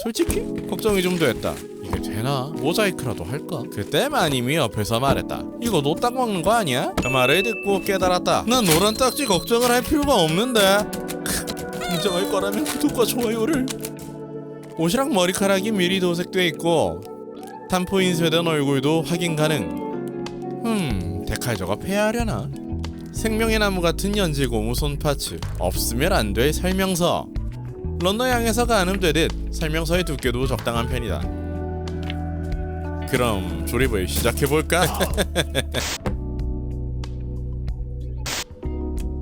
솔직히 걱정이 좀 됐다. 이게 되나? 모자이크라도 할까? 그때만 이미 옆에서 말했다. 이거 노 딱 먹는 거 아니야? 그 말을 듣고 깨달았다. 난 노란 딱지 걱정을 할 필요가 없는데. 인정할 거라면 구독과 좋아요를. 옷이랑 머리카락이 미리 도색돼 있고 탄포 인쇄된 얼굴도 확인 가능. 데칼저가 폐하려나? 생명의 나무 같은 연질 고무 손파츠. 없으면 안 될 설명서. 런너 향해서 가늠되듯 설명서의 두께도 적당한 편이다. 그럼 조립을 시작해볼까?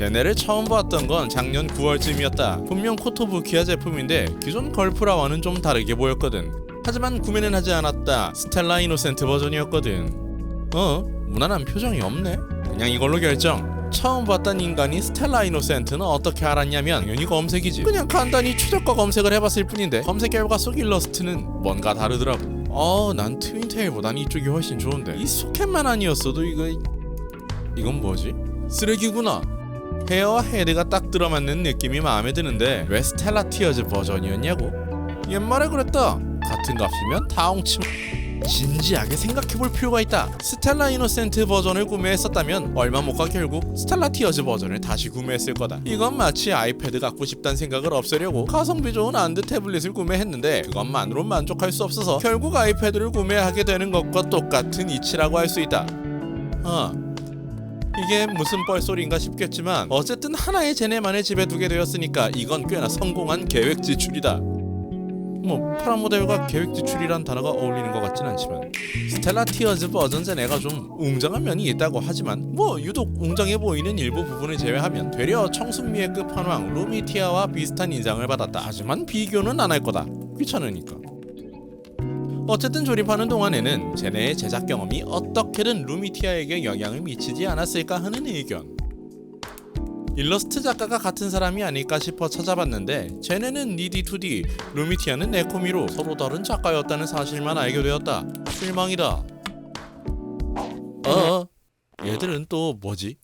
얘네를 처음 봤던 건 작년 9월쯤이었다. 분명 코토부키아 제품인데 기존 걸프라와는 좀 다르게 보였거든. 하지만 구매는 하지 않았다. 스텔라 이노센트 버전이었거든. 무난한 표정이 없네. 그냥 이걸로 결정. 처음 봤던 인간이 스텔라 이노센트는 어떻게 알았냐면 당연히 검색이지. 그냥 간단히 최저가 검색을 해봤을 뿐인데 검색 결과 속 일러스트는 뭔가 다르더라고. 난 트윈테일보단 이쪽이 훨씬 좋은데. 이 소켓만 아니었어도 이건 뭐지? 쓰레기구나. 헤어와 헤드가 딱 들어맞는 느낌이 마음에 드는데 왜 스텔라 티어즈 버전이었냐고? 옛말에 그랬다. 같은 값이면 다 엉침. 진지하게 생각해볼 필요가 있다. 스텔라 이노센트 버전을 구매했었다면 얼마 못 가 결국 스텔라 티어즈 버전을 다시 구매했을 거다. 이건 마치 아이패드 갖고 싶다는 생각을 없애려고 가성비 좋은 안드 태블릿을 구매했는데 그것만으로 만족할 수 없어서 결국 아이패드를 구매하게 되는 것과 똑같은 이치라고 할 수 있다. 이게 무슨 뻘소리인가 싶겠지만 어쨌든 하나의 쟤네만의 집에 두게 되었으니까 이건 꽤나 성공한 계획 지출이다. 프라모델과 계획 지출이란 단어가 어울리는 것 같진 않지만 스텔라 티어즈 버전 쟤네가 좀 웅장한 면이 있다고 하지만 유독 웅장해 보이는 일부 부분을 제외하면 되려 청순미의 끝판왕 루미티아와 비슷한 인상을 받았다. 하지만 비교는 안 할 거다. 귀찮으니까. 어쨌든 조립하는 동안에는 쟤네의 제작 경험이 어떻게든 루미티아에게 영향을 미치지 않았을까 하는 의견. 일러스트 작가가 같은 사람이 아닐까 싶어 찾아봤는데 쟤네는 니디2D, 루미티아는 네코미로 서로 다른 작가였다는 사실만 알게 되었다. 실망이다. 얘들은 또 뭐지?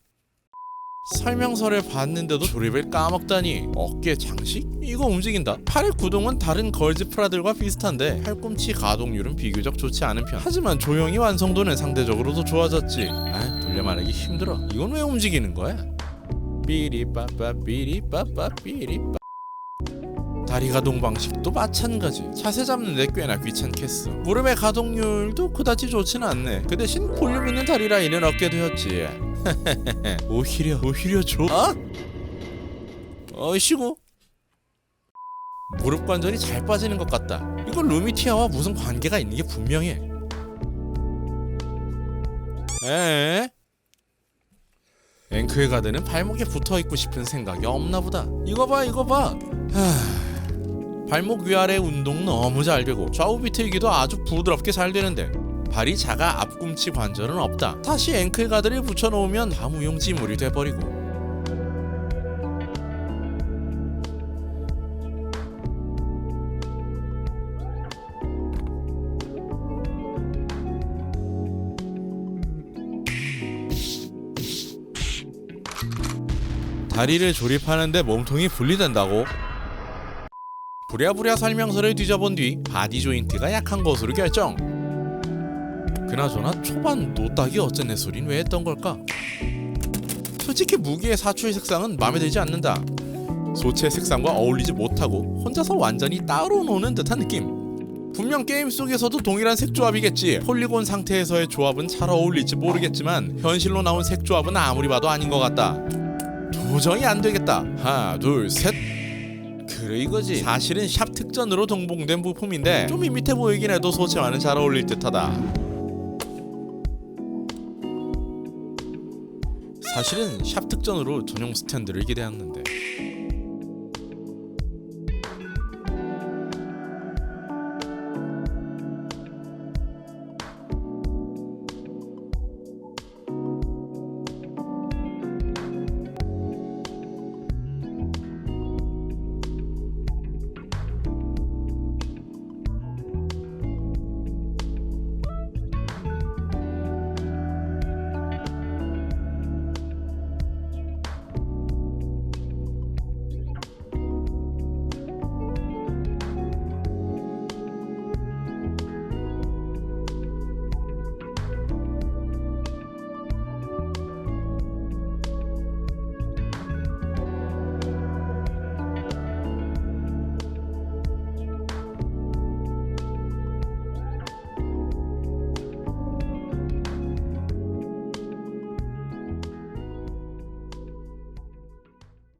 설명서를 봤는데도 조립을 까먹다니. 어깨 장식? 이거 움직인다. 팔의 구동은 다른 걸즈 프라들과 비슷한데 팔꿈치 가동률은 비교적 좋지 않은 편. 하지만 조형이 완성도는 상대적으로도 좋아졌지. 돌려 말하기 힘들어. 이건 왜 움직이는 거야? 삐리빠빠 삐리빠빠 삐리빠. 다리 가동 방식도 마찬가지. 자세 잡는데 꽤나 귀찮겠어. 무릎의 가동률도 그다지 좋지는 않네. 그 대신 볼륨 있는 다리 라인을 얻게 되었지. 오히려 좋아? 어이씨고. 무릎 관절이 잘 빠지는 것 같다. 이거 루미티아와 무슨 관계가 있는 게 분명해. 앵클 가드는 발목에 붙어있고 싶은 생각이 없나 보다. 이거 봐. 발목 위아래 운동 너무 잘 되고 좌우 비틀기도 아주 부드럽게 잘 되는데 발이 작아 앞꿈치 관절은 없다. 다시 앵클 가드를 붙여놓으면 다 무용지물이 돼버리고. 다리를 조립하는데 몸통이 분리된다고? 부랴부랴 설명서를 뒤져본 뒤 바디 조인트가 약한 것으로 결정. 그나저나 초반 노딱이 어쩌네 소린 왜 했던 걸까? 솔직히 무기의 사출 색상은 마음에 들지 않는다. 소체 색상과 어울리지 못하고 혼자서 완전히 따로 노는 듯한 느낌. 분명 게임 속에서도 동일한 색 조합이겠지. 폴리곤 상태에서의 조합은 잘 어울릴지 모르겠지만 현실로 나온 색 조합은 아무리 봐도 아닌 것 같다. 도저히 안 되겠다. 하나 둘 셋. 그래 이거지. 사실은 샵 특전으로 동봉된 부품인데 좀 밋밋해 보이긴 해도 소체와는 잘 어울릴 듯하다. 사실은 샵 특전으로 전용 스탠드를 기대했는데